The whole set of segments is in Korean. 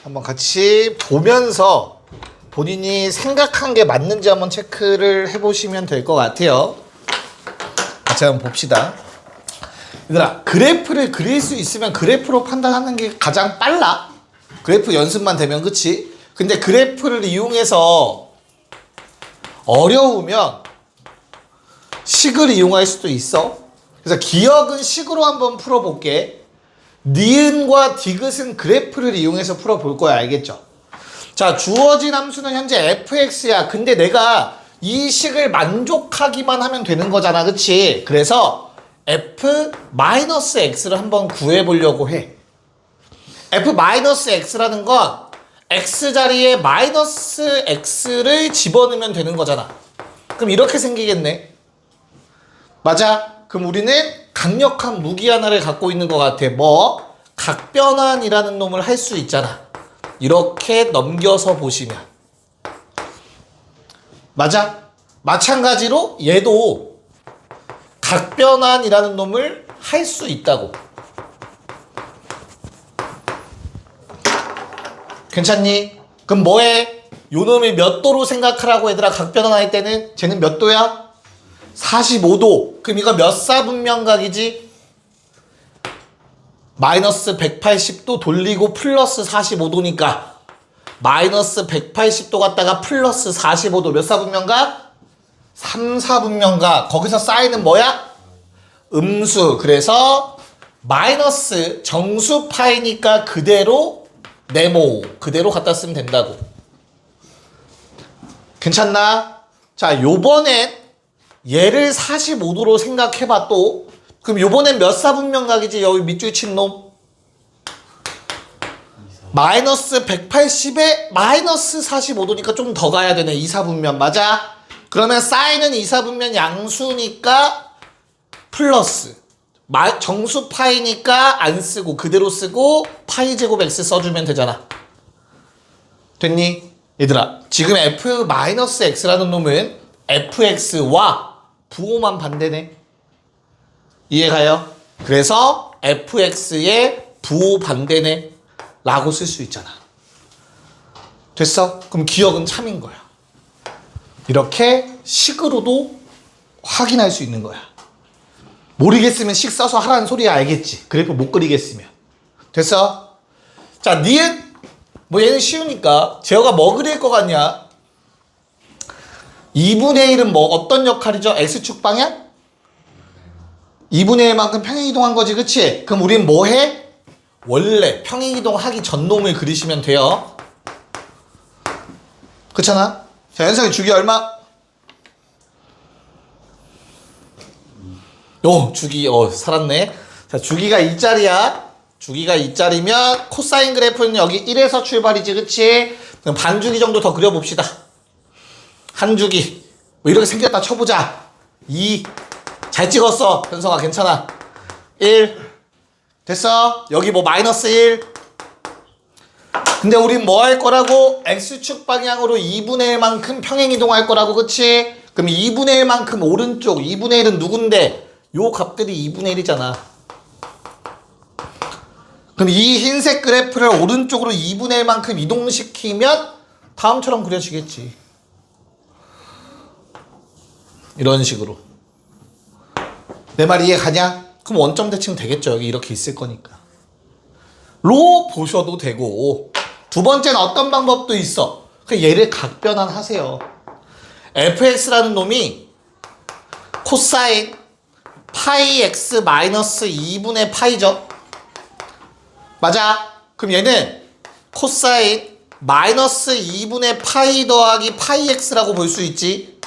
한번 같이 보면서 본인이 생각한 게 맞는지 한번 체크를 해보시면 될 것 같아요. 같이 한번 봅시다. 얘들아, 그래프를 그릴 수 있으면 그래프로 판단하는 게 가장 빨라. 그래프 연습만 되면, 그치? 근데 그래프를 이용해서 어려우면 식을 이용할 수도 있어. 그래서 기억은 식으로 한번 풀어볼게. 니은과 디귿은 그래프를 이용해서 풀어볼 거야. 알겠죠? 자, 주어진 함수는 현재 fx야. 근데 내가 이 식을 만족하기만 하면 되는 거잖아. 그치? 그래서 f-x를 한번 구해보려고 해. f-x라는 건 x 자리에 마이너스 x를 집어넣으면 되는 거잖아. 그럼 이렇게 생기겠네. 맞아? 그럼 우리는 강력한 무기 하나를 갖고 있는 것 같아. 뭐? 각변환이라는 놈을 할 수 있잖아. 이렇게 넘겨서 보시면. 맞아? 마찬가지로 얘도 각변환이라는 놈을 할 수 있다고. 괜찮니? 그럼 뭐해? 요 놈이 몇 도로 생각하라고 얘들아. 각변환 할 때는 쟤는 몇 도야? 45도. 그럼 이거 몇 사분면각이지? 마이너스 180도 돌리고 플러스 45도니까 마이너스 180도 갔다가 플러스 45도 몇 사분면각? 3사분면각. 거기서 사인은 뭐야? 음수. 그래서 마이너스 정수 파이니까 그대로 네모. 그대로 갖다 쓰면 된다고. 괜찮나? 자, 요번엔 얘를 45도로 생각해봐 또. 그럼 요번엔 몇 사분면각이지? 여기 밑줄 친 놈. 마이너스 180에 마이너스 45도니까 좀 더 가야 되네. 2사분면. 맞아? 그러면 사인은 2사분면 양수니까 플러스. 정수 파이니까 안 쓰고 그대로 쓰고 파이 제곱 x 써주면 되잖아. 됐니? 얘들아, 지금 f-x라는 놈은 fx와 부호만 반대네. 이해가요? 그래서 fx의 부호 반대네 라고 쓸 수 있잖아. 됐어? 그럼 기억은 참인 거야. 이렇게 식으로도 확인할 수 있는 거야. 모르겠으면 식 써서 하라는 소리야. 알겠지? 그래프 못 그리겠으면. 됐어? 자, 니은 뭐 얘는 쉬우니까 제어가 뭐 그릴 것 같냐? 2분의 1은 뭐 어떤 역할이죠? x축 방향? 2분의 1만큼 평행이동한 거지. 그치? 그럼 우린 뭐 해? 원래 평행이동하기 전 놈을 그리시면 돼요. 그렇잖아? 자, 현성이 주기 얼마? 주기 살았네. 자, 주기가 2짜리야. 주기가 2짜리면 코사인 그래프는 여기 1에서 출발이지. 그치? 그럼 반주기 정도 더 그려봅시다. 한 주기 뭐 이렇게 생겼다 쳐보자. 2 잘 찍었어. 현성아 괜찮아. 1 됐어. 여기 뭐 마이너스 1. 근데 우린 뭐 할 거라고? x축 방향으로 2분의 1만큼 평행이동할 거라고. 그치? 그럼 2분의 1만큼 오른쪽 2분의 1은 누군데? 요 값들이 2분의 1이잖아. 그럼 이 흰색 그래프를 오른쪽으로 2분의 1만큼 이동시키면 다음처럼 그려지겠지. 이런 식으로. 내 말 이해 가냐? 그럼 원점 대칭 되겠죠. 여기 이렇게 있을 거니까. 로 보셔도 되고. 두 번째는 어떤 방법도 있어. 얘를 각변환 하세요. fx라는 놈이 코사인 파이 x 마이너스 2분의 파이죠. 맞아? 그럼 얘는 코사인 마이너스 2분의 파이 더하기 파이 x라고 볼 수 있지.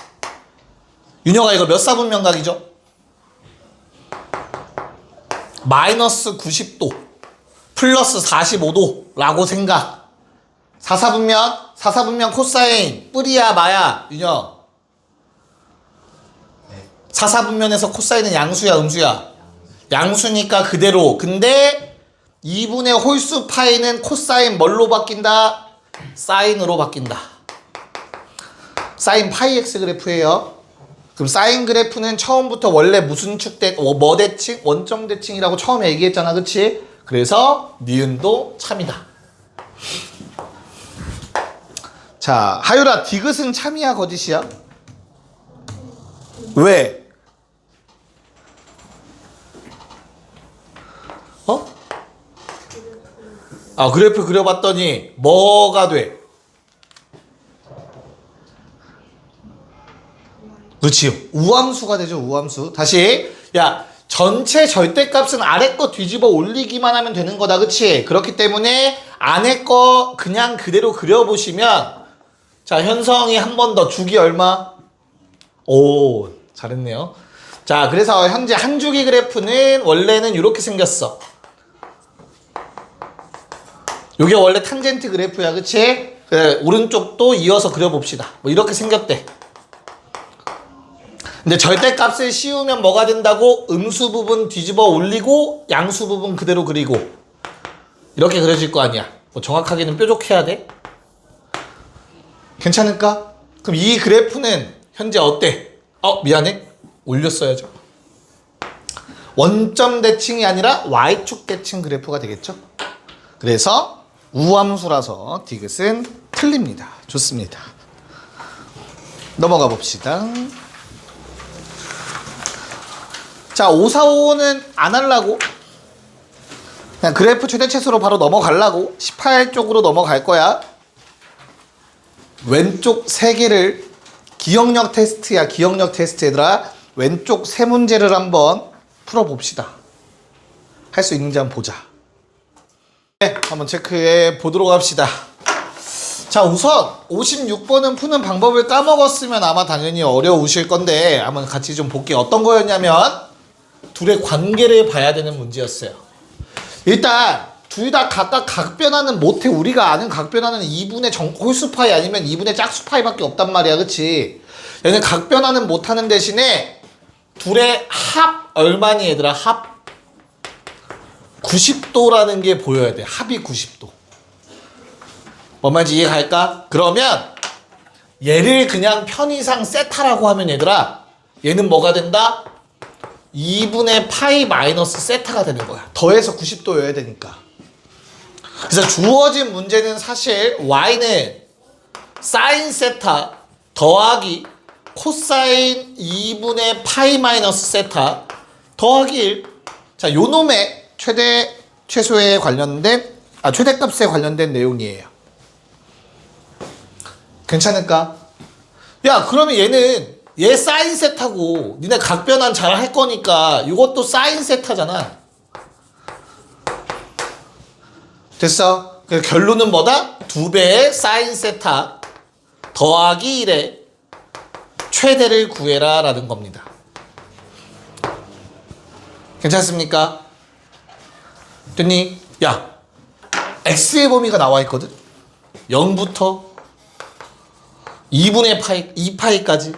윤영아 이거 몇 사분면각이죠? 마이너스 90도 플러스 45도 라고 생각. 4사분면 코사인 뿌리야 마야 윤영. 4사분면에서 코사인은 양수야 음수야? 양수니까 그대로. 근데 2분의 홀수 파이는 코사인 뭘로 바뀐다? 사인으로 바뀐다. 사인 파이 x 그래프예요. 그럼 사인 그래프는 처음부터 원래 무슨 축 뭐 대칭? 원점 대칭이라고 처음에 얘기했잖아. 그치? 그래서 니은도 참이다. 자, 하율아, 디귿은 참이야, 거짓이야? 왜? 어? 아, 그래프 그려봤더니 뭐가 돼? 그렇지, 우함수가 되죠. 우함수. 다시, 야, 전체 절대값은 아래 거 뒤집어 올리기만 하면 되는 거다. 그치? 그렇기 때문에 안에 거 그냥 그대로 그려보시면, 자, 현성이 한 번 더. 주기 얼마? 오, 잘했네요. 자, 그래서 현재 한 주기 그래프는 원래는 이렇게 생겼어. 요게 원래 탄젠트 그래프야. 그치? 그래, 오른쪽도 이어서 그려봅시다. 뭐 이렇게 생겼대. 근데 절대값을 씌우면 뭐가 된다고? 음수 부분 뒤집어 올리고 양수 부분 그대로 그리고 이렇게 그려질 거 아니야. 뭐 정확하게는 뾰족해야 돼. 괜찮을까? 그럼 이 그래프는 현재 어때? 미안해. 올렸어야죠. 원점 대칭이 아니라 Y축 대칭 그래프가 되겠죠. 그래서 우함수라서 디귿은 틀립니다. 좋습니다. 넘어가 봅시다. 자, 545는 안 하려고 그냥 그래프 최대치수로 바로 넘어가려고 18쪽으로 넘어갈 거야. 왼쪽 3개를 기억력 테스트야. 기억력 테스트. 얘들아, 왼쪽 3문제를 한번 풀어봅시다. 할 수 있는지 한번 보자. 네, 한번 체크해 보도록 합시다. 자, 우선 56번은 푸는 방법을 까먹었으면 아마 당연히 어려우실 건데 한번 같이 좀 볼게요. 어떤 거였냐면 둘의 관계를 봐야 되는 문제였어요. 일단 둘 다 각각 각변화는 못해. 우리가 아는 각변화는 2분의 홀수파이 아니면 2분의 짝수파이밖에 없단 말이야. 그치? 얘는 각변화는 못하는 대신에 둘의 합 얼마니 얘들아? 합 90도라는 게 보여야 돼. 합이 90도. 뭔 말인지 이해갈까? 그러면 얘를 그냥 편의상 세타라고 하면 얘들아, 얘는 뭐가 된다? 2분의 파이 마이너스 세타가 되는 거야. 더해서 90도여야 되니까. 그래서 주어진 문제는 사실 y는 사인 세타 더하기 코사인 2분의 파이 마이너스 세타 더하기 1. 자, 요 놈의 최소에 관련된 최대값에 관련된 내용이에요. 괜찮을까? 야, 그러면 얘 사인 세타고 니네 각변환 잘 할 거니까 이것도 사인 세타잖아. 됐어? 결론은 뭐다? 2배의 사인 세타 더하기 1의 최대를 구해라 라는 겁니다. 괜찮습니까? 됐니? 야, x의 범위가 나와 있거든? 0부터 2분의 파이, 2파이까지.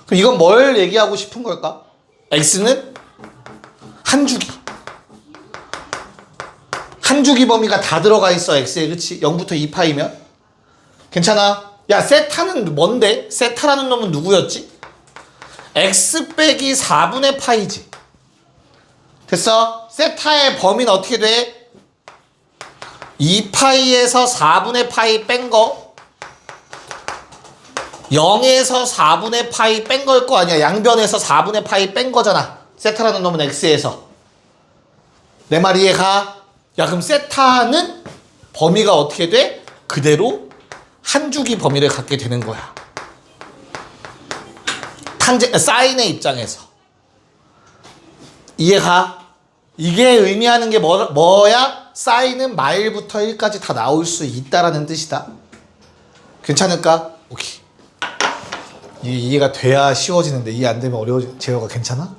그럼 이건 뭘 얘기하고 싶은 걸까? x는 한 주기. 한 주기 범위가 다 들어가 있어, x에. 그치? 0부터 2파이면. 괜찮아? 야, 세타는 뭔데? 세타라는 놈은 누구였지? x 빼기 4분의 파이지. 됐어? 세타의 범위는 어떻게 돼? 2파이에서 4분의 파이 뺀 거, 0에서 4분의 파이 뺀 걸 거 아니야. 양변에서 4분의 파이 뺀 거잖아. 세타라는 놈은 x에서. 내 말 이해가? 야, 그럼 세타는 범위가 어떻게 돼? 그대로 한 주기 범위를 갖게 되는 거야. 사인의 입장에서. 이해가? 이게 의미하는 게 뭐야? 사인은 마일부터 1까지 다 나올 수 있다라는 뜻이다. 괜찮을까? 오케이. 이해가 돼야 쉬워지는데 이해 안 되면 어려워지. 재호가 괜찮아?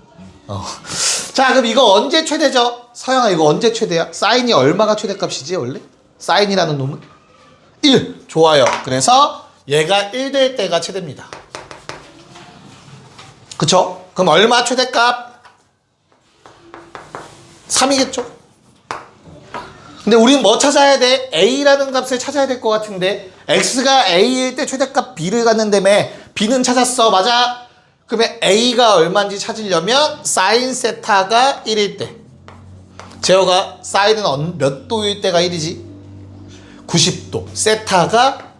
자, 그럼 이거 언제 최대죠? 서영아, 이거 언제 최대야? 사인이 얼마가 최대값이지 원래? 사인이라는 놈은? 1. 좋아요. 그래서 얘가 1 될 때가 최대입니다. 그쵸? 그럼 얼마 최대값? 3이겠죠? 근데 우리는 뭐 찾아야 돼? A라는 값을 찾아야 될 것 같은데 X가 A일 때 최대값 B를 갖는다며. B는 찾았어. 맞아? 그러면 A가 얼마인지 찾으려면 사인 세타가 1일 때. 재호가 사인은 몇 도일 때가 1이지? 90도. 세타가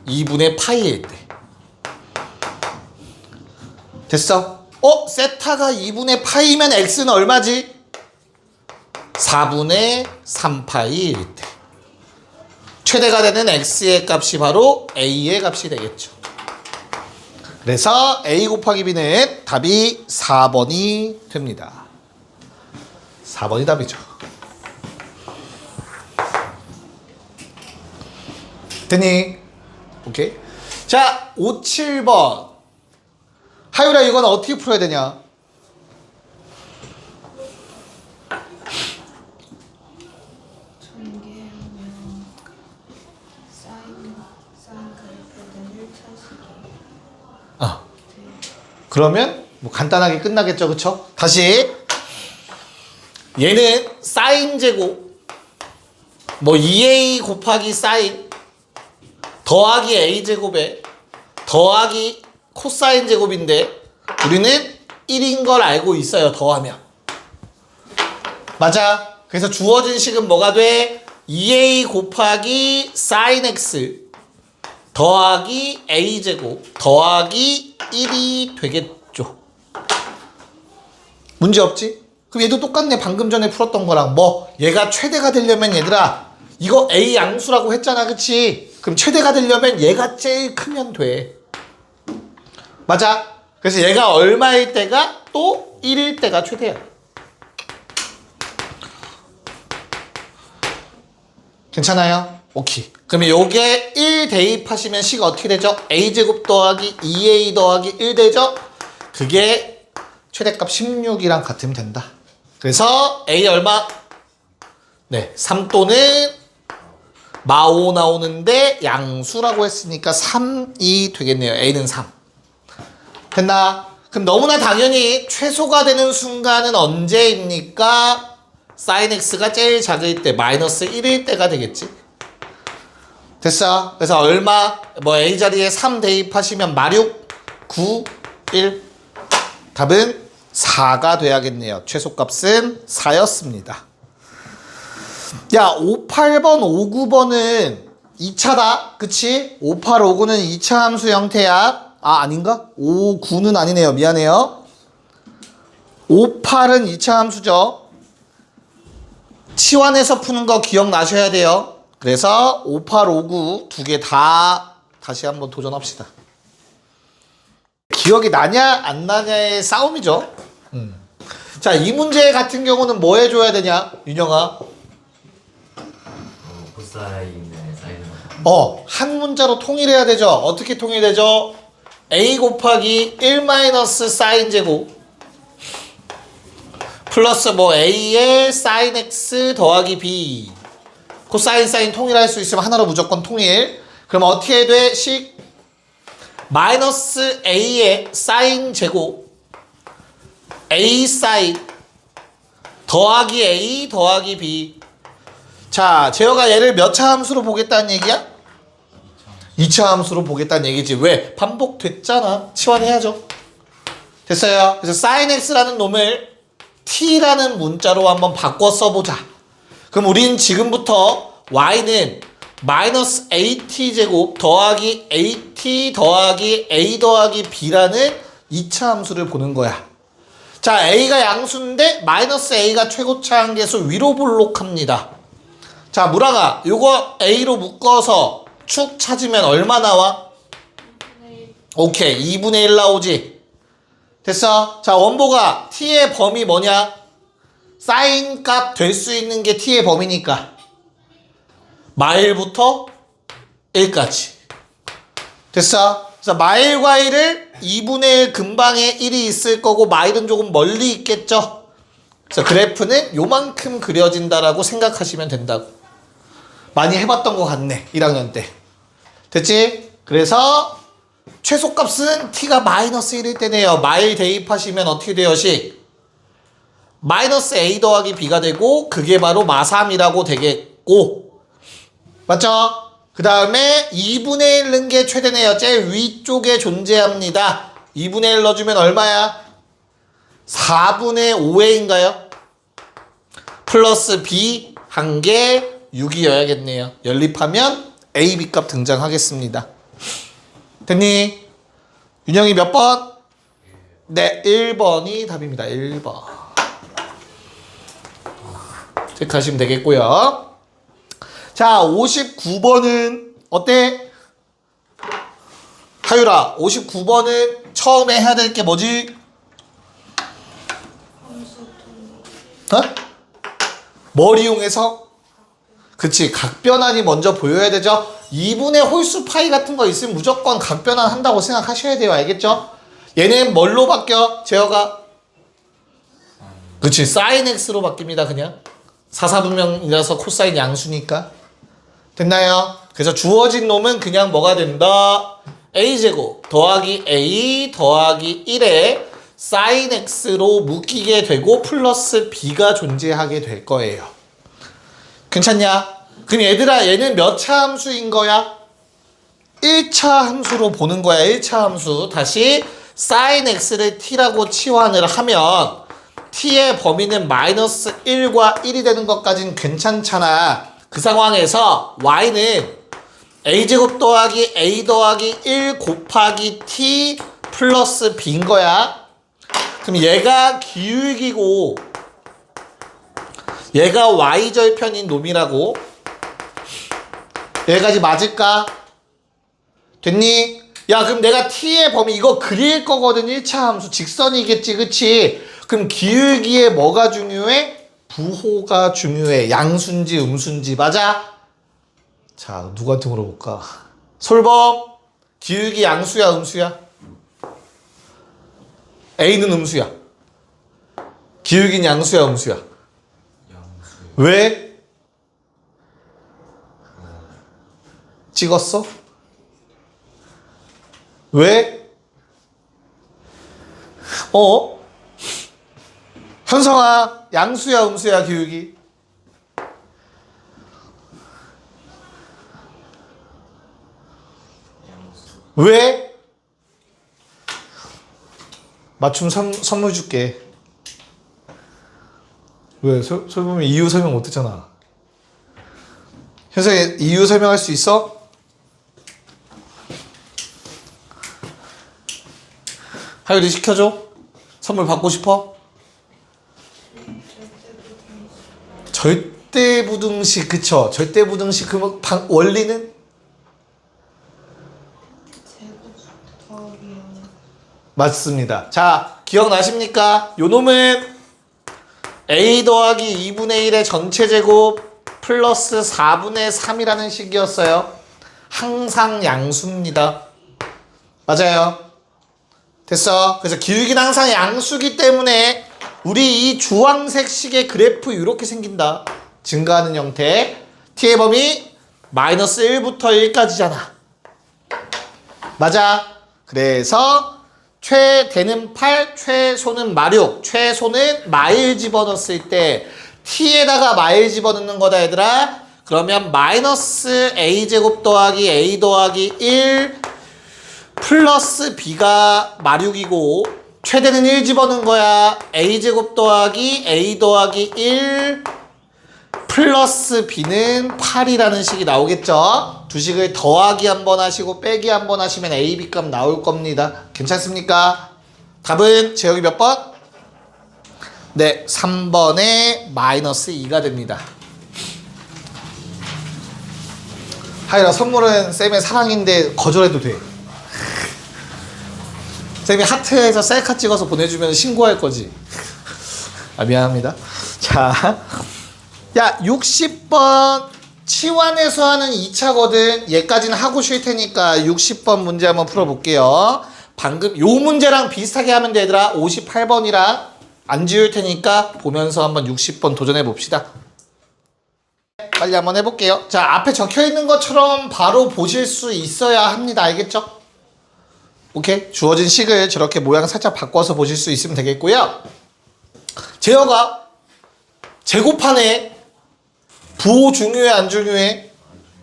2분의 파이일 때. 됐어? 세타가 2분의 파이면 x는 얼마지? 4분의 3파이일 때. 최대가 되는 x의 값이 바로 a의 값이 되겠죠. 그래서 a 곱하기 b는 답이 4번이 됩니다. 4번이 답이죠. 됐니? 오케이. 자, 5, 7번. 하율아, 이건 어떻게 풀어야 되냐? 전개하면 사인 그래프는 1차식이. 그러면 뭐 간단하게 끝나겠죠, 그쵸? 다시. 얘는 사인 제곱, 뭐 2a 곱하기 사인 더하기 a 제곱에 더하기 코사인 제곱인데 우리는 1인 걸 알고 있어요. 더하면. 맞아. 그래서 주어진 식은 뭐가 돼? 2a 곱하기 사인 x 더하기 a 제곱 더하기 1이 되겠죠. 문제 없지? 그럼 얘도 똑같네. 방금 전에 풀었던 거랑. 뭐 얘가 최대가 되려면 얘들아 이거 a 양수라고 했잖아. 그치? 그럼 최대가 되려면 얘가 제일 크면 돼. 맞아. 그래서 얘가 얼마일 때가 또 1일 때가 최대야. 괜찮아요? 오케이. 그러면 요게 1 대입하시면 식 어떻게 되죠? a제곱 더하기 2a 더하기 1 되죠? 그게 최대값 16이랑 같으면 된다. 그래서 a 얼마? 네, 3 또는 마5 나오는데 양수라고 했으니까 3이 되겠네요. a는 3. 됐나? 그럼 너무나 당연히 최소가 되는 순간은 언제입니까? sin x가 제일 작을 때 마이너스 1일 때가 되겠지. 됐어? 그래서 얼마? 뭐 a 자리에 3 대입하시면 마육 9 1 답은 4가 돼야겠네요. 최소값은 4였습니다. 야, 5, 8번, 5, 9번은 2차다. 그치? 5, 8, 5, 9는 2차 함수 형태야. 아닌가? 5, 9는 아니네요. 미안해요. 5, 8은 2차 함수죠. 치환해서 푸는 거 기억나셔야 돼요. 그래서 5, 8, 5, 9 두 개 다 다시 한번 도전합시다. 기억이 나냐 안 나냐의 싸움이죠. 자, 이 문제 같은 경우는 뭐 해줘야 되냐? 윤영아. 코사인의 사인을 한 문자로 통일해야 되죠. 어떻게 통일되죠? a 곱하기 1 마이너스 사인 제곱 플러스 뭐 a의 사인 x 더하기 b 코사인 사인 통일할 수 있으면 하나로 무조건 통일. 그럼 어떻게 돼? 식 마이너스 a의 사인 제곱 a 사인 더하기 a 더하기 b. 자, 재혁아 얘를 몇 차 함수로 보겠다는 얘기야? 2차 함수로 보겠다는 얘기지. 왜? 반복됐잖아. 치환해야죠. 됐어요. 그래서 sin x라는 놈을 t라는 문자로 한번 바꿔 써보자. 그럼 우린 지금부터 y는 마이너스 at 제곱 더하기 at 더하기 a 더하기 b라는 2차 함수를 보는 거야. 자, a가 양수인데 마이너스 a가 최고차 한계수 위로 볼록합니다. 자, 무라가 요거 a로 묶어서 축 찾으면 얼마 나와? 오케이, 2분의 1 나오지. 됐어? 자, 원보가 t의 범위 뭐냐? 사인 값 될 수 있는 게 t의 범위니까 마일부터 1까지. 됐어? 그래서 마일과 1을 2분의 1 근방에 1이 있을 거고 마일은 조금 멀리 있겠죠? 그래서 그래프는 요만큼 그려진다라고 생각하시면 된다고. 많이 해봤던 것 같네, 1학년 때. 됐지? 그래서 최소값은 t가 마이너스 1일 때네요. 마일 대입하시면 어떻게 돼요, 식? 마이너스 a 더하기 b가 되고 그게 바로 마3이라고 되겠고. 맞죠? 그 다음에 2분의 1 넣은 게 최대네요. 제일 위쪽에 존재합니다. 2분의 1 넣어주면 얼마야? 4분의 5회인가요? 플러스 b 한 개 6이어야겠네요. 연립하면 a, b 값 등장하겠습니다. 됐니? 윤영이 몇 번? 네, 1번이 답입니다. 1번. 체크하시면 되겠고요. 자, 59번은 어때? 하유라, 59번은 처음에 해야 될 게 뭐지? 어? 뭘 이용해서? 그치, 각변환이 먼저 보여야 되죠. 2분의 홀수 파이 같은 거 있으면 무조건 각변환 한다고 생각하셔야 돼요. 알겠죠? 얘는 뭘로 바뀌어? 제어가? 그치, 사인 x로 바뀝니다. 그냥 사사분명이라서 코사인 양수니까. 됐나요? 그래서 주어진 놈은 그냥 뭐가 된다? a제곱 더하기 a 더하기 1에 사인 x로 묶이게 되고 플러스 b가 존재하게 될 거예요. 괜찮냐? 그럼 얘들아, 얘는 몇 차 함수인 거야? 1차 함수로 보는 거야. 1차 함수. 다시 sin x를 t라고 치환을 하면 t의 범위는 마이너스 1과 1이 되는 것까진 괜찮잖아. 그 상황에서 y는 a제곱 더하기 a 더하기 1 곱하기 t 플러스 b인 거야. 그럼 얘가 기울기고 얘가 y절편인 놈이라고. 여기까지 맞을까? 됐니? 야, 그럼 내가 t의 범위 이거 그릴 거거든. 1차 함수 직선이겠지, 그치? 그럼 기울기에 뭐가 중요해? 부호가 중요해. 양수인지 음수인지. 맞아? 자, 누구한테 물어볼까? 솔범, 기울기 양수야 음수야? A는 음수야. 기울기는 양수야 음수야? 양수. 왜? 찍었어? 왜? 현성아, 양수야 음수야 기울기? 왜? 맞춤 선물 줄게. 왜? 설명이 이유 설명 못했잖아. 현성이 이유 설명할 수 있어? 하율이 시켜줘? 선물 받고 싶어? 절대부등식, 그쵸? 절대부등식, 그러면 원리는? 제곱 더하기요. 맞습니다. 자, 기억나십니까? 요 놈은 a 더하기 2분의 1의 전체 제곱 플러스 4분의 3이라는 식이었어요. 항상 양수입니다. 맞아요. 됐어. 그래서 기울기는 항상 양수기 때문에 우리 이 주황색 식의 그래프 이렇게 생긴다. 증가하는 형태. t의 범위 마이너스 1부터 1까지잖아. 맞아. 그래서 최대는 8, 최소는 마력. 최소는 마일 집어넣었을 때 t에다가 마일 집어넣는 거다 얘들아. 그러면 마이너스 a제곱 더하기 a 더하기 1 플러스 b가 마력이고 최대는 1 집어넣은 거야. a제곱 더하기 a 더하기 1 플러스 b는 8이라는 식이 나오겠죠. 두 식을 더하기 한번 하시고 빼기 한번 하시면 a, b 값 나올 겁니다. 괜찮습니까? 답은 제역이 몇 번? 네, 3번에 마이너스 2가 됩니다. 하이라, 선물은 쌤의 사랑인데 거절해도 돼. 쌤이 하트에서 셀카 찍어서 보내주면 신고할 거지. 아, 미안합니다. 자, 야, 60번 치환해서 하는 2차거든. 얘까지는 하고 쉴 테니까 60번 문제 한번 풀어볼게요. 방금 요 문제랑 비슷하게 하면 돼, 얘들아. 58번이랑 안 지울 테니까 보면서 한번 60번 도전해 봅시다. 빨리 한번 해볼게요. 자, 앞에 적혀있는 것처럼 바로 보실 수 있어야 합니다. 알겠죠? 오케이? 주어진 식을 저렇게 모양 살짝 바꿔서 보실 수 있으면 되겠고요. 제어가 제곱하네. 부호 중요해 안 중요해?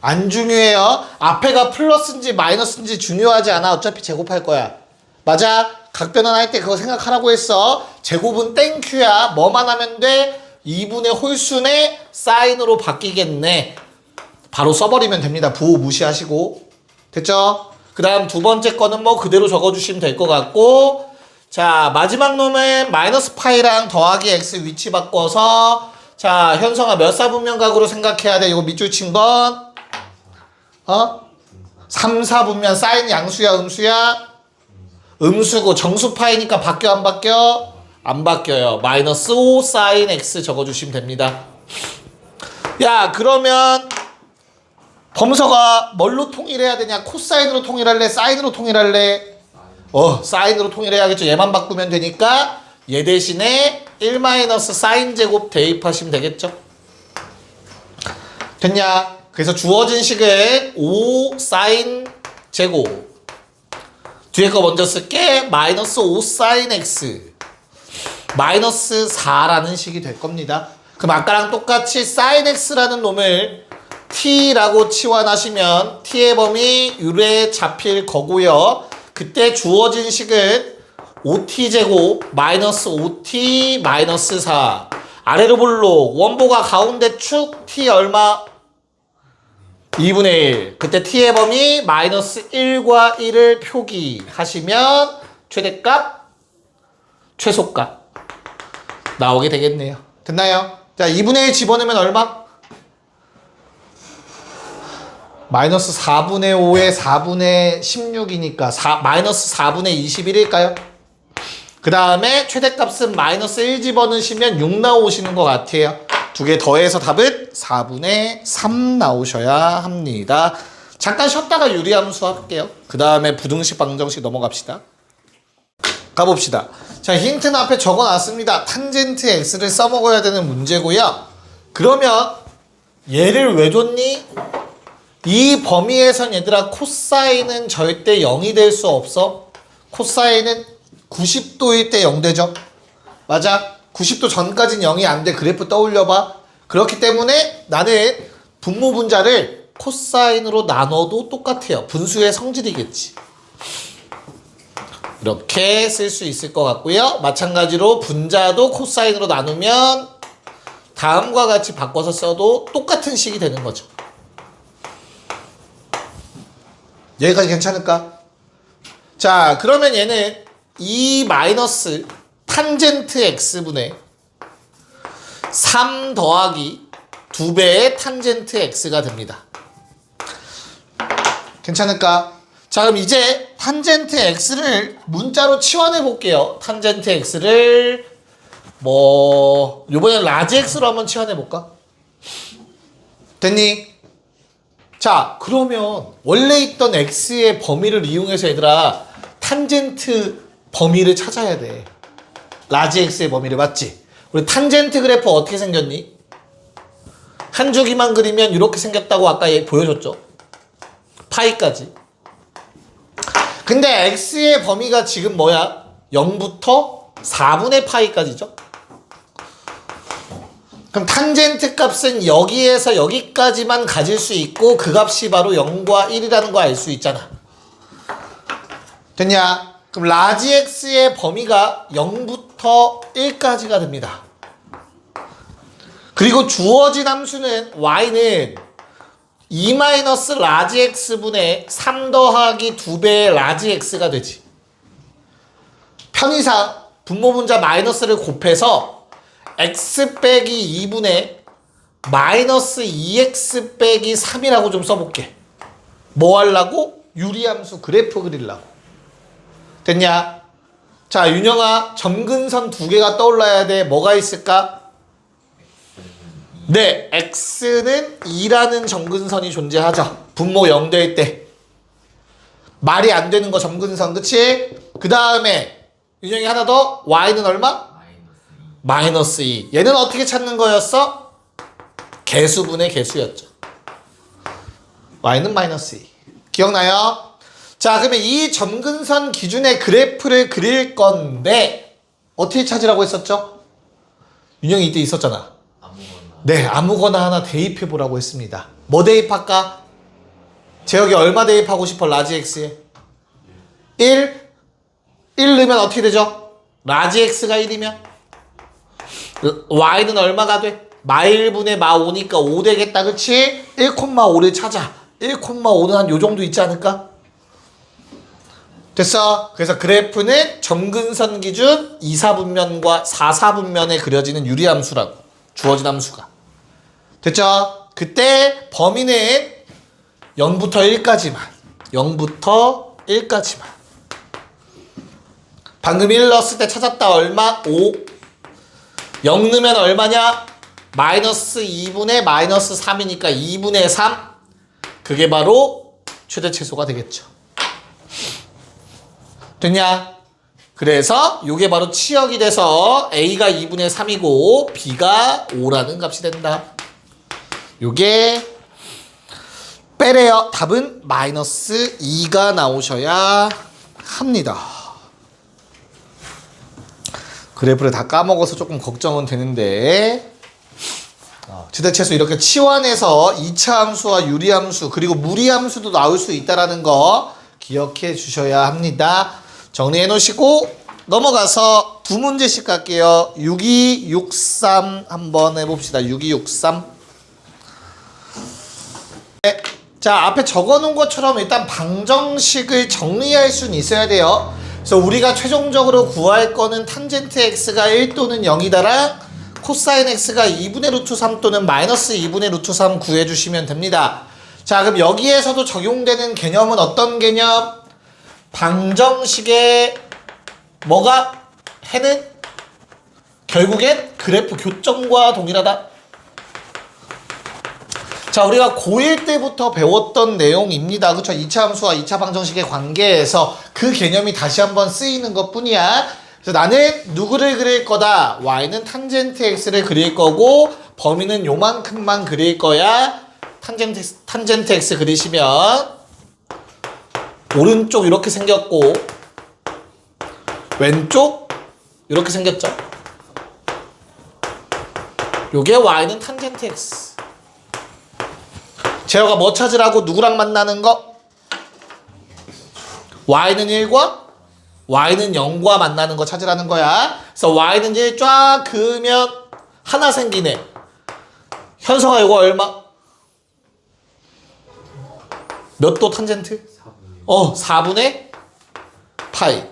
안 중요해요. 앞에가 플러스인지 마이너스인지 중요하지 않아. 어차피 제곱할 거야. 맞아? 각변환 할 때 그거 생각하라고 했어. 제곱은 땡큐야. 뭐만 하면 돼? 2분의 홀수네 사인으로 바뀌겠네. 바로 써버리면 됩니다. 부호 무시하시고. 됐죠? 그 다음 두 번째 거는 뭐 그대로 적어주시면 될 것 같고, 자, 마지막 놈은 마이너스 파이랑 더하기 x 위치 바꿔서, 자, 현성아 몇 사분면각으로 생각해야 돼? 이거 밑줄 친 건? 3, 4분면 사인 양수야, 음수야? 음수고 정수 파이니까 바뀌어, 안 바뀌어? 안 바뀌어요. 마이너스 5 사인 x 적어주시면 됩니다. 야, 그러면 범서가 뭘로 통일해야 되냐? 코사인으로 통일할래? 사인으로 통일할래? 사인으로 통일해야겠죠. 얘만 바꾸면 되니까 얘 대신에 1 마이너스 사인 제곱 대입하시면 되겠죠. 됐냐? 그래서 주어진 식은 5 사인 제곱, 뒤에 거 먼저 쓸게. 마이너스 5 사인 x 마이너스 4라는 식이 될 겁니다. 그럼 아까랑 똑같이 사인 x라는 놈을 t라고 치환하시면 t의 범위 유래에 잡힐 거고요. 그때 주어진 식은 5t제곱 마이너스 5t 마이너스 4, 아래로 볼록 원보가 가운데 축 t 얼마? 2분의 1. 그때 t의 범위 마이너스 1과 1을 표기하시면 최대값, 최소값 나오게 되겠네요. 됐나요? 자, 2분의 1 집어넣으면 얼마? 마이너스 4분의 5에 4분의 16이니까 마이너스 4분의 21일까요? 그 다음에 최대값은 마이너스 1 집어넣으시면 6 나오시는 것 같아요. 두 개 더해서 답은 4분의 3 나오셔야 합니다. 잠깐 쉬었다가 유리함수 할게요. 그 다음에 부등식 방정식 넘어갑시다. 가봅시다. 자, 힌트는 앞에 적어놨습니다. 탄젠트 x를 써먹어야 되는 문제고요. 그러면 얘를 왜 줬니? 이 범위에선 얘들아 코사인은 절대 0이 될 수 없어. 코사인은 90도일 때 0 되죠. 맞아? 90도 전까지는 0이 안 돼. 그래프 떠올려봐. 그렇기 때문에 나는 분모 분자를 코사인으로 나눠도 똑같아요. 분수의 성질이겠지. 이렇게 쓸 수 있을 것 같고요. 마찬가지로 분자도 코사인으로 나누면 다음과 같이 바꿔서 써도 똑같은 식이 되는 거죠. 여기까지 괜찮을까? 자, 그러면 얘는 2 마이너스 탄젠트 x분의 3 더하기 2배의 탄젠트 x가 됩니다. 괜찮을까? 자, 그럼 이제 탄젠트 x를 문자로 치환해 볼게요. 탄젠트 x를 요번엔 라지 x로 한번 치환해 볼까? 됐니? 자, 그러면 원래 있던 x의 범위를 이용해서 얘들아 탄젠트 범위를 찾아야 돼. 라지 x의 범위를. 맞지? 우리 탄젠트 그래프 어떻게 생겼니? 한 주기만 그리면 이렇게 생겼다고 아까 보여줬죠? 파이까지. 근데 x의 범위가 지금 뭐야? 0부터 4분의 파이까지죠? 그럼 탄젠트 값은 여기에서 여기까지만 가질 수 있고 그 값이 바로 0과 1이라는 거 알 수 있잖아. 됐냐? 그럼 라지 x의 범위가 0부터 1까지가 됩니다. 그리고 주어진 함수는 y는 2 마이너스 라지 x분의 3 더하기 2배의 라지 x가 되지. 편의상 분모분자 마이너스를 곱해서 x 빼기 2분의 마이너스 2x 빼기 3이라고 좀 써볼게. 뭐 하려고? 유리함수 그래프 그리려고. 됐냐? 자, 윤영아, 점근선 두 개가 떠올라야 돼. 뭐가 있을까? 네, x는 2라는 점근선이 존재하죠. 분모 0 될 때. 말이 안 되는 거 점근선, 그치? 그 다음에 윤영이 하나 더. y는 얼마? 마이너스 2. 얘는 어떻게 찾는 거였어? 개수분의 개수였죠. y는 마이너스 2. 기억나요? 자, 그러면 이 점근선 기준의 그래프를 그릴 건데 어떻게 찾으라고 했었죠? 윤영이 이때 있었잖아. 네, 아무거나 하나 대입해 보라고 했습니다. 뭐 대입할까? 재혁이 얼마 대입하고 싶어? 라지 x에 1 넣으면 어떻게 되죠? 라지 x가 1이면 y는 얼마가 돼? 마1분의 마5니까 5 되겠다. 그치? 1,5를 찾아. 1,5는 한 요 정도 있지 않을까? 됐어? 그래서 그래프는 점근선 기준 2, 4분면과 4, 4분면에 그려지는 유리함수라고. 주어진 함수가. 됐죠? 그때 범위는 0부터 1까지만. 0부터 1까지만. 방금 1 넣었을 때 찾았다. 얼마? 5. 0 넣으면 얼마냐? 마이너스 2분의 마이너스 3이니까 2분의 3. 그게 바로 최대 최소가 되겠죠. 됐냐? 그래서 이게 바로 치역이 돼서 A가 2분의 3이고 B가 5라는 값이 된다. 요게 빼래요. 답은 마이너스 2가 나오셔야 합니다. 그래프를 다 까먹어서 조금 걱정은 되는데 최대최소 이렇게 치환해서 2차 함수와 유리함수 그리고 무리함수도 나올 수 있다는 거 기억해 주셔야 합니다. 정리해 놓으시고 넘어가서 두 문제씩 갈게요. 6263 한번 해봅시다. 6263. 네. 자, 앞에 적어놓은 것처럼 일단 방정식을 정리할 수는 있어야 돼요. 그래서 우리가 최종적으로 구할 거는 탄젠트 x가 1 또는 0이다랑 코사인 x가 2분의 루트 3 또는 마이너스 2분의 루트 3 구해주시면 됩니다. 자, 그럼 여기에서도 적용되는 개념은 어떤 개념? 방정식의 뭐가 해는 결국엔 그래프 교점과 동일하다. 자, 우리가 고1 때부터 배웠던 내용입니다. 그쵸? 2차 함수와 2차 방정식의 관계에서 그 개념이 다시 한번 쓰이는 것 뿐이야. 그래서 나는 누구를 그릴 거다. y는 탄젠트 x를 그릴 거고 범위는 요만큼만 그릴 거야. 탄젠트 x 그리시면 오른쪽 이렇게 생겼고 왼쪽 이렇게 생겼죠. 요게 y는 탄젠트 x. 제어가 뭐 찾으라고? 누구랑 만나는 거? y는 1과 y는 0과 만나는 거 찾으라는 거야. 그래서 y는 1 쫙 그으면 하나 생기네. 현성아 이거 얼마? 몇 도 탄젠트? 4분의 파이.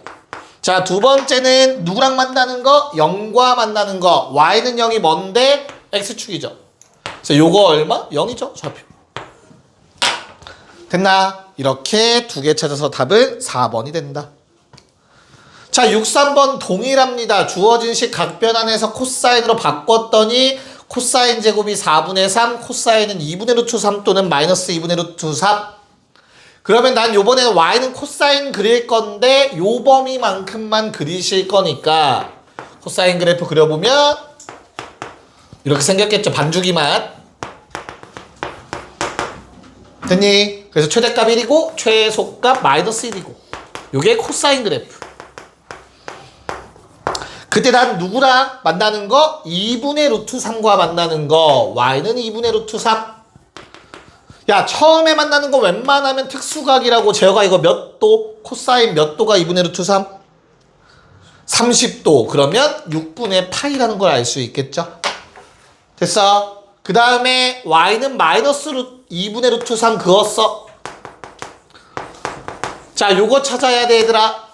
자, 두 번째는 누구랑 만나는 거? 0과 만나는 거. y는 0이 뭔데? x축이죠. 그래서 요거 얼마? 0이죠. 좌표. 됐나? 이렇게 두 개 찾아서 답은 4번이 된다. 자, 63번 동일합니다. 주어진 식 각변환해서 코사인으로 바꿨더니 코사인 제곱이 4분의 3, 코사인은 2분의 루트 3 또는 마이너스 2분의 루트 3. 그러면 난 요번에는 y는 코사인 그릴 건데 요 범위만큼만 그리실 거니까 코사인 그래프 그려보면 이렇게 생겼겠죠. 반주기만. 됐니? 그래서 최대값 1이고 최소값 마이너스 1이고 요게 코사인 그래프. 그때 난 누구랑 만나는 거? 2분의 루트 3과 만나는 거. y는 2분의 루트 3. 야, 처음에 만나는 거 웬만하면 특수각이라고. 제어가 이거 몇 도? 코사인 몇 도가 2분의 루트 3? 30도. 그러면 6분의 파이라는 걸 알 수 있겠죠? 됐어? 그 다음에 y는 마이너스 2분의 루트 3 그었어. 자, 요거 찾아야 돼, 얘들아.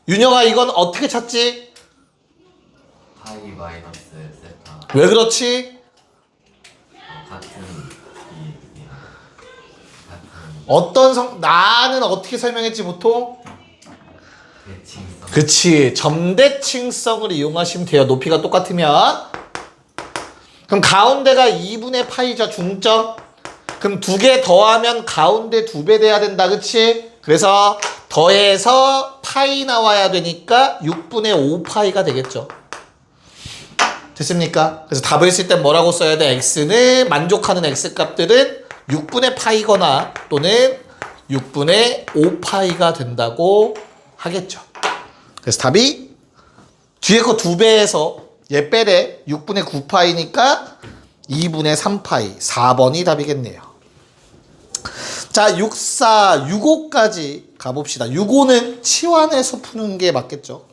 윤영아, 이건 어떻게 찾지? 파이 마이너스 세타 왜 그렇지? 같은 나는 어떻게 설명했지, 보통? 대칭성. 그치. 점대칭성을 이용하시면 돼요. 높이가 똑같으면. 그럼 가운데가 2분의 파이죠, 중점. 그럼 두 개 더하면 가운데 2배 돼야 된다, 그치? 그래서 더해서 파이 나와야 되니까 6분의 5파이가 되겠죠. 됐습니까? 그래서 답을 쓸 땐 뭐라고 써야 돼? x는 만족하는 x값들은 6분의 파이거나 또는 6분의 5파이가 된다고 하겠죠. 그래서 답이 뒤에 거 2배에서 얘 빼래 6분의 9파이니까 2분의 3파이 4번이 답이겠네요. 자, 64, 65까지 가봅시다. 65는 치환해서 푸는 게 맞겠죠.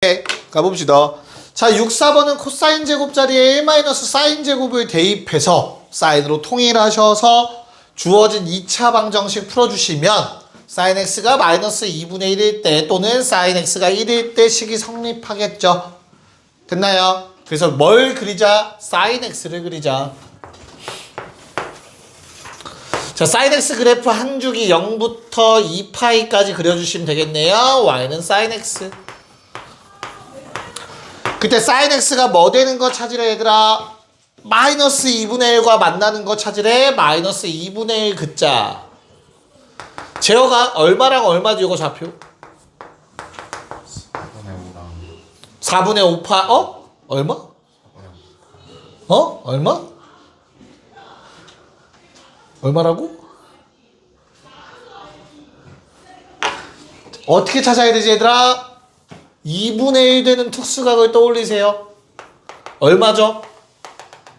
네, 가봅시다. 자, 64번은 코사인 제곱 자리에 1 사인 제곱을 대입해서 사인으로 통일하셔서 주어진 2차 방정식 풀어주시면 sin x가 마이너스 2분의 1일 때 또는 sin x가 1일 때 식이 성립하겠죠. 됐나요? 그래서 뭘 그리자? sin x를 그리자. 자, sin x 그래프 한 주기 0부터 2파이까지 그려주시면 되겠네요. y는 sin x. 그때 sin x가 뭐 되는 거 찾으래 얘들아? 마이너스 2분의 1과 만나는 거 찾으래. 마이너스 2분의 1 그자. 제어가 얼마랑 얼마지 이거 좌표? 4분의 5파 얼마? 얼마? 얼마라고? 어떻게 찾아야 되지 얘들아? 2분의 1 되는 특수각을 떠올리세요. 얼마죠?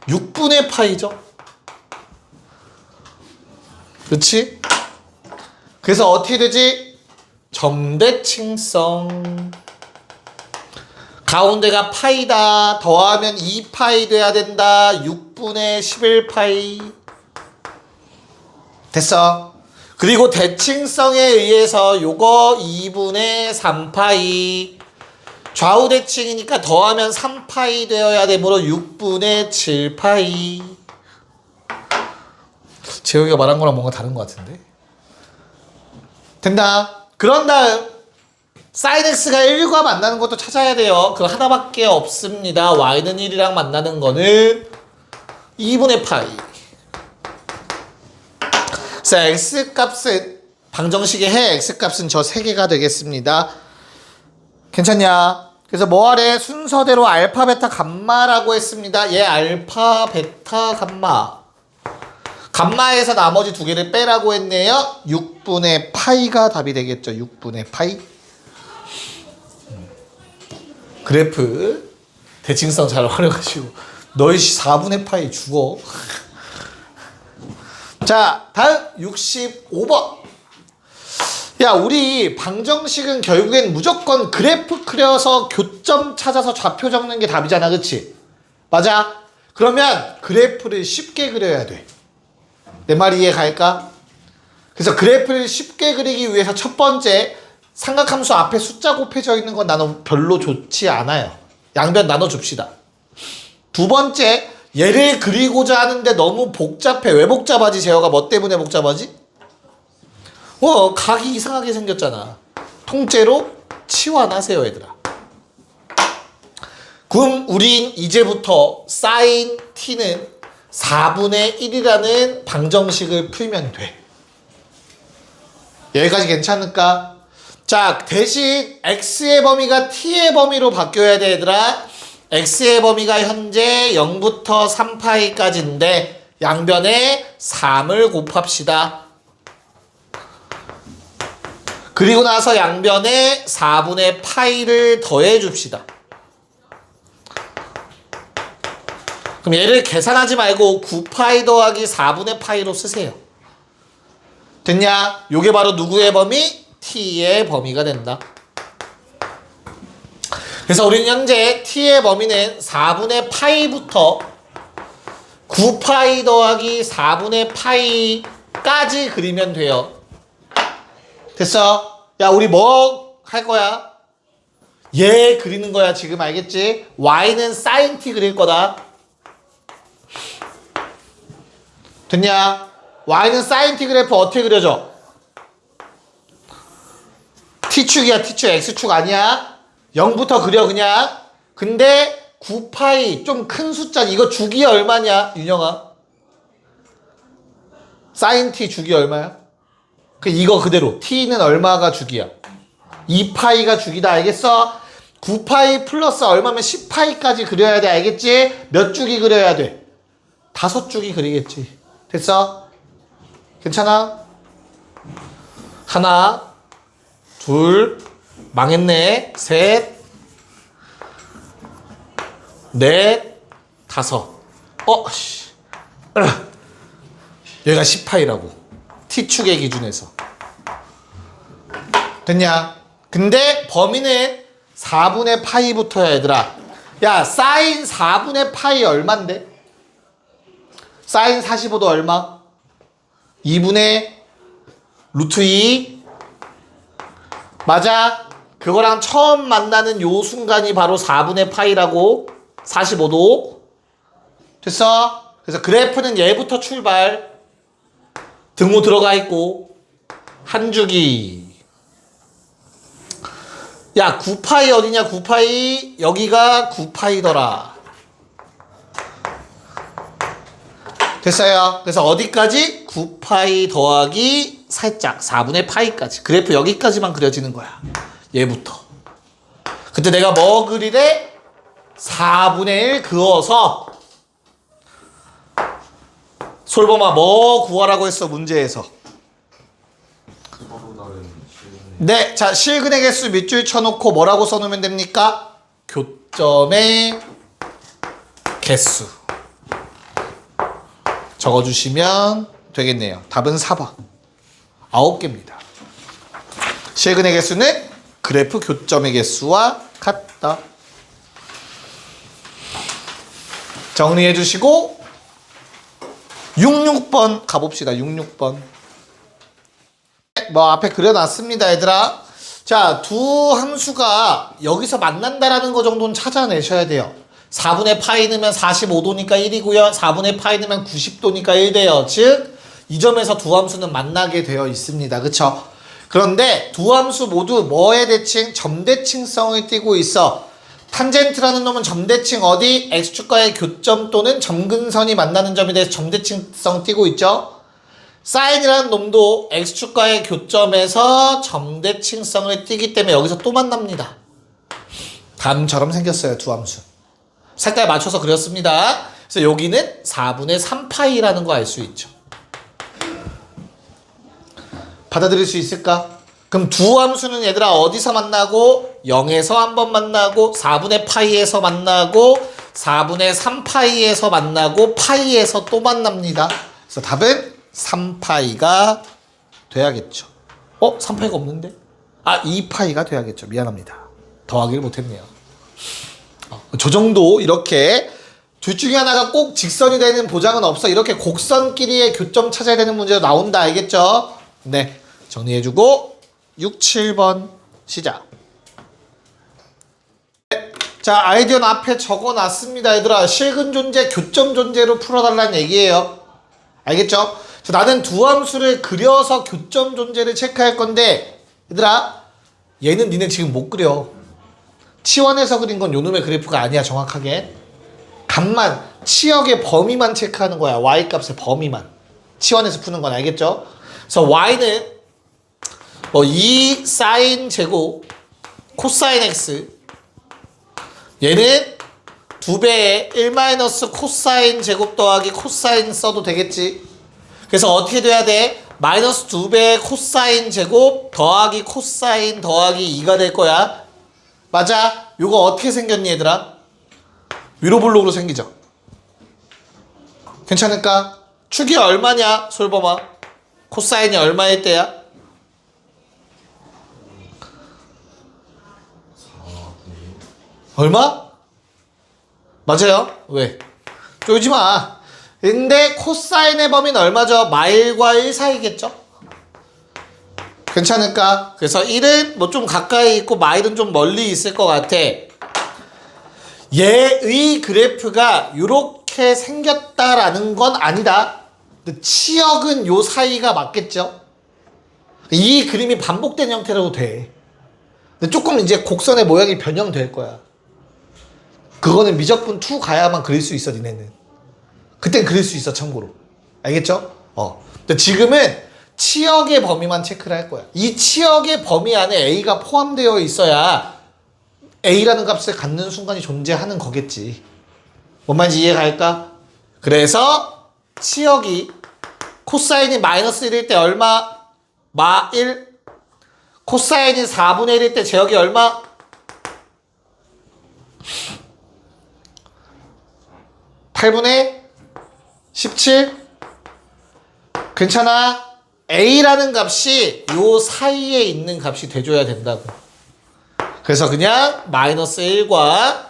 6분의 파이죠. 그렇지? 그래서 어떻게 되지? 점대칭성. 가운데가 파이다. 더하면 2파이 돼야 된다. 6분의 11파이. 됐어. 그리고 대칭성에 의해서 요거 2분의 3파이. 좌우 대칭이니까 더하면 3파이 되어야 되므로 6분의 7파이. 재혁이가 말한 거랑 뭔가 다른 것 같은데? 된다. 그런 다음 sin x가 1과 만나는 것도 찾아야 돼요. 그거 하나밖에 없습니다. y는 1이랑 만나는 거는 2분의 파이. 자, x값은 방정식의 해 x값은 저 3개가 되겠습니다. 괜찮냐? 그래서 뭐 하래? 순서대로 알파, 베타, 감마라고 했습니다. 얘 알파, 베타, 감마. 감마에서 나머지 2개를 빼라고 했네요. 6분의 파이가 답이 되겠죠. 6분의 파이. 그래프 대칭성 잘 활용하시고 너희 4분의 파이 죽어. 자, 다음 65번. 야, 우리 방정식은 결국엔 무조건 그래프 그려서 교점 찾아서 좌표 적는 게 답이잖아. 그치? 맞아? 그러면 그래프를 쉽게 그려야 돼. 내 말이 이해 갈까? 그래서 그래프를 쉽게 그리기 위해서 첫 번째, 삼각함수 앞에 숫자 곱해져 있는 건 나는 별로 좋지 않아요. 양변 나눠줍시다. 두 번째, 얘를 그리고자 하는데 너무 복잡해. 왜 복잡하지? 재호가 뭐 때문에 복잡하지? 각이 이상하게 생겼잖아. 통째로 치환하세요, 얘들아. 그럼 우린 이제부터 sin t는 4분의 1이라는 방정식을 풀면 돼. 여기까지 괜찮을까? 자, 대신 x의 범위가 t의 범위로 바뀌어야 돼, 얘들아. x의 범위가 현재 0부터 3파이까지인데 양변에 3을 곱합시다. 그리고 나서 양변에 4분의 파이를 더해 줍시다. 그럼 얘를 계산하지 말고 9파이 더하기 4분의 파이로 쓰세요. 됐냐? 요게 바로 누구의 범위? t의 범위가 된다. 그래서 우리는 현재 t의 범위는 4분의 파이부터 9파이 더하기 4분의 파이까지 그리면 돼요. 됐어? 야, 우리 뭐 할 거야? 얘 그리는 거야. 지금 알겠지? y는 sin t 그릴 거다. 됐냐? y는 sin t 그래프 어떻게 그려져? t축이야. t축. x축 아니야. 0부터 그려 그냥. 근데 9파이 좀 큰 숫자. 이거 주기 얼마냐 윤영아? sin t 주기 얼마야? 이거 그대로 t는 얼마가 주기야? 2파이가 주기다. 알겠어? 9파이 플러스 얼마면 10파이까지 그려야 돼. 알겠지? 몇 주기 그려야 돼? 5주기 그리겠지. 됐어? 괜찮아? 하나, 둘, 망했네. 셋, 넷, 다섯. 얘가 10파이라고. t축의 기준에서. 됐냐? 근데 범위는 4분의 파이부터야, 얘들아. 야, 사인 4분의 파이 얼만데? 사인 45도 얼마? 2분의 루트 2 맞아. 그거랑 처음 만나는 요 순간이 바로 4분의 파이라고. 45도. 됐어? 그래서 그래프는 얘부터 출발. 등호 들어가 있고 한 주기. 야 9파이 어디냐 9파이. 여기가 9파이더라. 됐어요. 그래서 어디까지? 9파이 더하기 살짝 4분의 파이까지. 그래프 여기까지만 그려지는 거야. 얘부터. 그때 내가 뭐 그리래? 4분의 1 그어서 솔범아 뭐 구하라고 했어 문제에서. 서로 다른 실근의 네, 자 실근의 개수 밑줄 쳐놓고 뭐라고 써놓으면 됩니까? 교점의 개수 적어주시면 되겠네요. 답은 4번 9개입니다. 실근의 개수는 그래프 교점의 개수와 같다. 정리해 주시고 66번 가봅시다. 66번 뭐 앞에 그려놨습니다 얘들아. 자, 두 함수가 여기서 만난다라는 거 정도는 찾아내셔야 돼요. 4분의 파이 넣으면 45도니까 1이고요 4분의 파이 넣으면 90도니까 1돼요. 즉 이 점에서 두 함수는 만나게 되어 있습니다. 그쵸? 그런데 두 함수 모두 뭐의 대칭? 점대칭성을 띠고 있어. 탄젠트라는 놈은 점대칭 어디? x축과의 교점 또는 점근선이 만나는 점에 대해서 점대칭성 띠고 있죠. 사인이라는 놈도 x축과의 교점에서 점대칭성을 띠기 때문에 여기서 또 만납니다. 다음처럼 생겼어요. 두 함수. 색깔 맞춰서 그렸습니다. 그래서 여기는 4분의 3파이라는 거 알 수 있죠. 받아들일 수 있을까? 그럼 두 함수는 얘들아 어디서 만나고 0에서 한번 만나고 4분의 파이에서 만나고 4분의 3파이에서 만나고 파이에서 또 만납니다. 그래서 답은 3파이가 돼야겠죠. 3파이가 없는데? 2파이가 돼야겠죠. 미안합니다. 더하기를 못했네요. 저 정도 이렇게 둘 중에 하나가 꼭 직선이 되는 보장은 없어. 이렇게 곡선끼리의 교점 찾아야 되는 문제도 나온다. 알겠죠? 네. 정리해주고 6, 7번 시작. 자, 아이디어는 앞에 적어놨습니다. 얘들아 실근 존재, 교점 존재로 풀어달라는 얘기예요. 알겠죠? 자, 나는 두 함수를 그려서 교점 존재를 체크할 건데 얘들아 얘는 니네 지금 못 그려. 치원에서 그린 건 요놈의 그래프가 아니야. 정확하게 값만 치역의 범위만 체크하는 거야. y값의 범위만 치원에서 푸는 건. 알겠죠? 그래서 y는 뭐 2 사인 제곱 코사인 x, 얘는 2배의 1 마이너스 코사인 제곱 더하기 코사인 써도 되겠지. 그래서 어떻게 돼야 돼? 마이너스 2배의 코사인 제곱 더하기 코사인 더하기 2가 될 거야. 맞아? 요거 어떻게 생겼니 얘들아? 위로 블록으로 생기죠. 괜찮을까? 축이 얼마냐 솔범아? 코사인이 얼마일 때야? 4분의 얼마? 맞아요. 왜? 쫄지 마. 근데 코사인의 범위는 얼마죠? 마일과 1 사이겠죠? 괜찮을까? 그래서 1은 뭐 좀 가까이 있고 마일은 좀 멀리 있을 것 같아. 얘의 그래프가 이렇게 생겼다라는 건 아니다. 근데 치역은 요 사이가 맞겠죠? 이 그림이 반복된 형태라도 돼. 근데 조금 이제 곡선의 모양이 변형될 거야. 그거는 미적분 2 가야만 그릴 수 있어 니네는. 그땐 그릴 수 있어 참고로. 알겠죠? 근데 지금은 치역의 범위만 체크를 할 거야. 이 치역의 범위 안에 A가 포함되어 있어야 A라는 값을 갖는 순간이 존재하는 거겠지. 뭔 말인지 이해가 갈까? 그래서 치역이 코사인이 마이너스 1일 때 얼마? 마 1. 코사인이 4분의 1일 때 제역이 얼마? (8분의 17) 괜찮아? A라는 값이 요 사이에 있는 값이 돼줘야 된다고. 그래서 그냥 마이너스 1과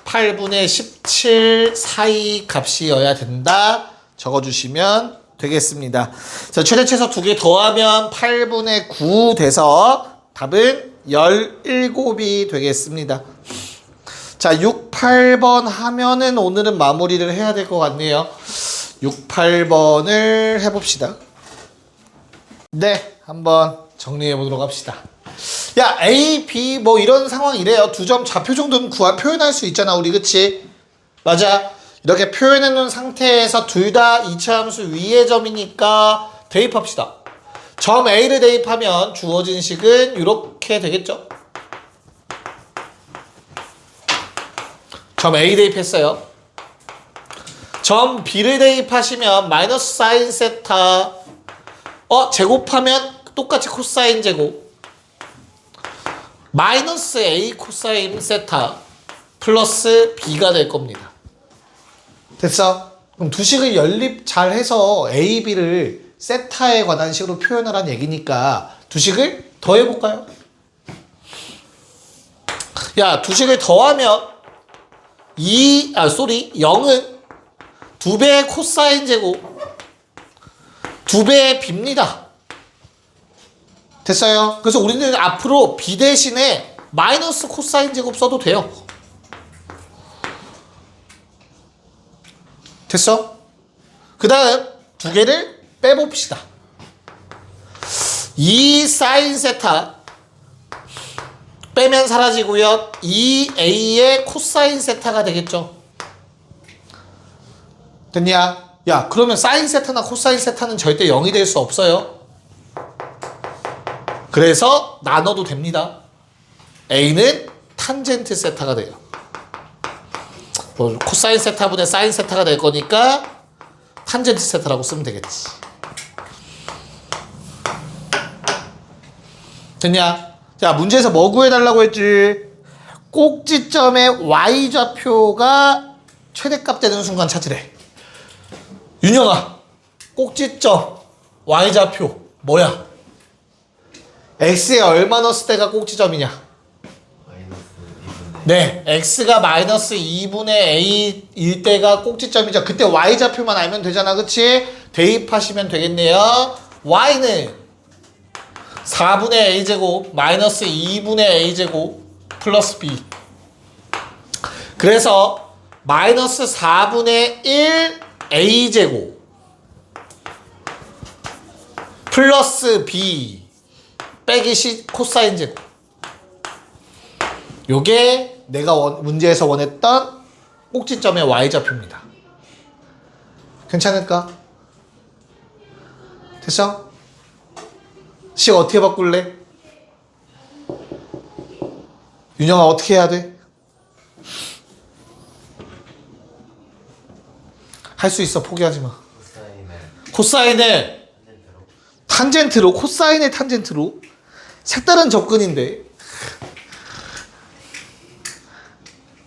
8분의 17 사이 값이어야 된다. 적어주시면 되겠습니다. 자, 최대 최소 2개 더하면 8분의 9 돼서 답은 17이 되겠습니다. 자, 6, 8번 하면은 오늘은 마무리를 해야 될 것 같네요. 6, 8번을 해봅시다. 네, 한번 정리해 보도록 합시다. 야, A, B 뭐 이런 상황이래요. 2점 좌표 정도는 표현할 수 있잖아, 우리. 그치? 맞아. 이렇게 표현해 놓은 상태에서 둘 다 이차함수 위의 점이니까 대입합시다. 점 A를 대입하면 주어진 식은 이렇게 되겠죠? 점 A 대입했어요. 점 B를 대입하시면 마이너스 사인 세타 제곱하면 똑같이 코사인 제곱 마이너스 A 코사인 세타 플러스 B가 될 겁니다. 됐어? 그럼 두 식을 연립 잘 해서 A, B를 세타에 관한 식으로 표현하라는 얘기니까 두 식을 더해볼까요? 야, 두 식을 더하면 0은 2배의 코사인 제곱 2배의 B입니다. 됐어요? 그래서 우리는 앞으로 B 대신에 마이너스 코사인 제곱 써도 돼요. 됐어? 그 다음 두 개를 빼봅시다. 2 사인 세타 빼면 사라지고요. 2A의 코사인 세타가 되겠죠. 됐냐? 야, 그러면 사인 세타나 코사인 세타는 절대 0이 될 수 없어요. 그래서 나눠도 됩니다. A는 탄젠트 세타가 돼요. 뭐 코사인 세타분의 사인 세타가 될 거니까 탄젠트 세타라고 쓰면 되겠지. 됐냐? 자, 문제에서 뭐 구해달라고 했지? 꼭지점의 y좌표가 최대값 되는 순간 찾으래. 윤영아, 꼭지점 y좌표 뭐야? x에 얼마 넣었을 때가 꼭지점이냐? 마이너스 2분의 네, x가 마이너스 2분의 a일 때가 꼭지점이죠. 그때 y좌표만 알면 되잖아, 그치? 대입하시면 되겠네요. y는 4분의 a제곱 마이너스 2분의 a제곱 플러스 b. 그래서 마이너스 4분의 1 a제곱 플러스 b 빼기 C 코사인 제곱. 요게 내가 문제에서 원했던 꼭지점의 y좌표입니다. 괜찮을까? 됐어? 식 어떻게 바꿀래? 윤영아, 어떻게 해야 돼? 할 수 있어, 포기하지 마. 코사인을 코사인을 탄젠트로 탄젠트로, 코사인의 탄젠트로. 색다른 접근인데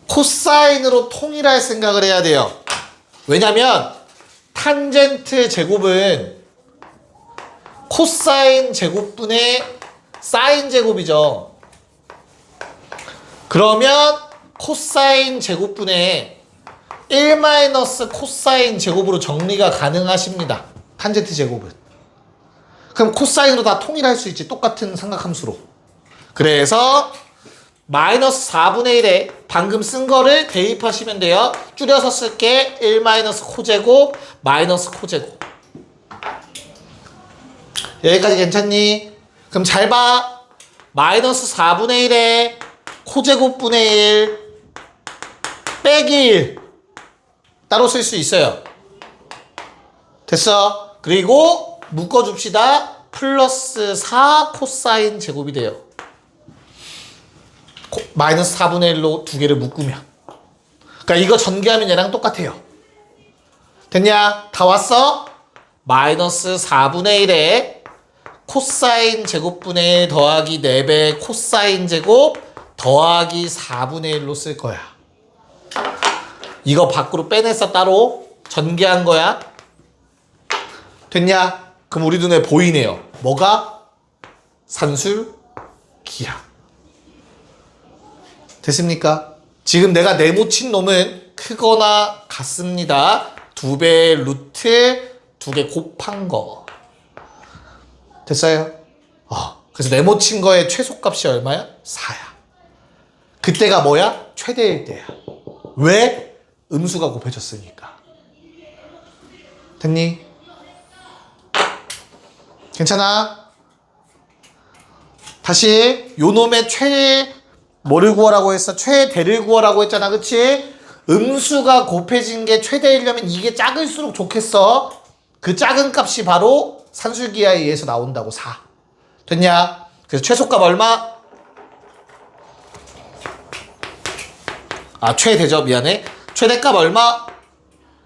코사인으로 통일할 생각을 해야 돼요. 왜냐면 탄젠트 제곱은 코사인 제곱분의 사인 제곱이죠. 그러면 코사인 제곱분의 1 코사인 제곱으로 정리가 가능하십니다. 탄젠트 제곱은. 그럼 코사인으로 다 통일할 수 있지. 똑같은 삼각함수로. 그래서 마이너스 4분의 1에 방금 쓴 거를 대입하시면 돼요. 줄여서 쓸게. 1 코제곱 마이너스 코제곱. 여기까지 괜찮니? 그럼 잘 봐. 마이너스 4분의 1에 코제곱분의 1 빼기 1 따로 쓸 수 있어요. 됐어? 그리고 묶어줍시다. 플러스 4 코사인 제곱이 돼요. 마이너스 4분의 1로 두 개를 묶으면. 그러니까 이거 전개하면 얘랑 똑같아요. 됐냐? 다 왔어? 마이너스 4분의 1에 코사인 제곱분의 1 더하기 4배 코사인 제곱 더하기 4분의 1로 쓸 거야. 이거 밖으로 빼냈어, 따로. 전개한 거야. 됐냐? 그럼 우리 눈에 보이네요. 뭐가? 산술 기하. 됐습니까? 지금 내가 네모친 놈은 크거나 같습니다. 2배의 루트 2개 곱한 거. 됐어요? 그래서 네모친 거의 최소값이 얼마야? 4야. 그때가 뭐야? 최대일 때야. 왜? 음수가 곱해졌으니까. 됐니? 괜찮아? 다시 요 놈의 뭐를 구하라고 했어? 최대를 구하라고 했잖아. 그치? 음수가 곱해진 게 최대이려면 이게 작을수록 좋겠어. 그 작은 값이 바로 산술기하에 의해서 나온다고. 4. 됐냐? 그래서 최소값 얼마? 최대죠. 미안해. 최대값 얼마?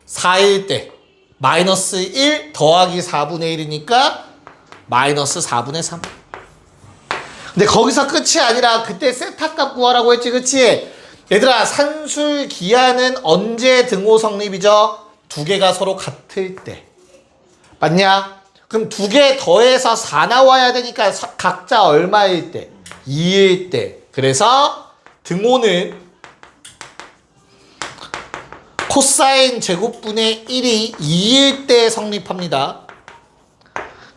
4일 때 마이너스 1 더하기 4분의 1이니까 마이너스 4분의 3. 근데 거기서 끝이 아니라 그때 세타값 구하라고 했지. 그치? 얘들아, 산술기하는 언제 등호 성립이죠? 두 개가 서로 같을 때. 맞냐? 그럼 두 개 더해서 4 나와야 되니까 각자 얼마일 때? 2일 때. 그래서 등호는 코사인 제곱분의 1이 2일 때 성립합니다.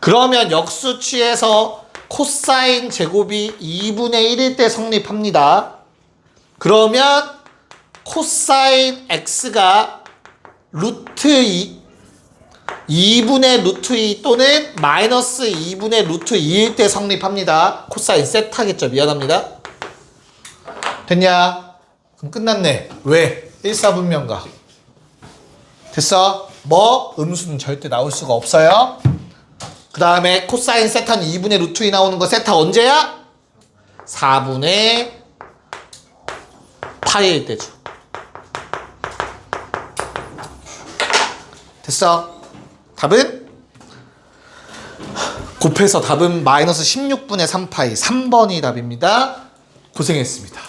그러면 역수치에서 코사인 제곱이 2분의 1일 때 성립합니다. 그러면 코사인 x가 루트 2분의 루트 2 또는 마이너스 2분의 루트 2일 때 성립합니다. 코사인 세타겠죠. 미안합니다. 됐냐? 그럼 끝났네. 왜? 1사분면가. 됐어? 뭐? 음수는 절대 나올 수가 없어요. 그 다음에 코사인 세타는 2분의 루트 2 나오는 거 세타 언제야? 4분의 파이일 때죠. 됐어? 답은? 곱해서 답은 마이너스 16분의 3파이 3번이 답입니다. 고생했습니다.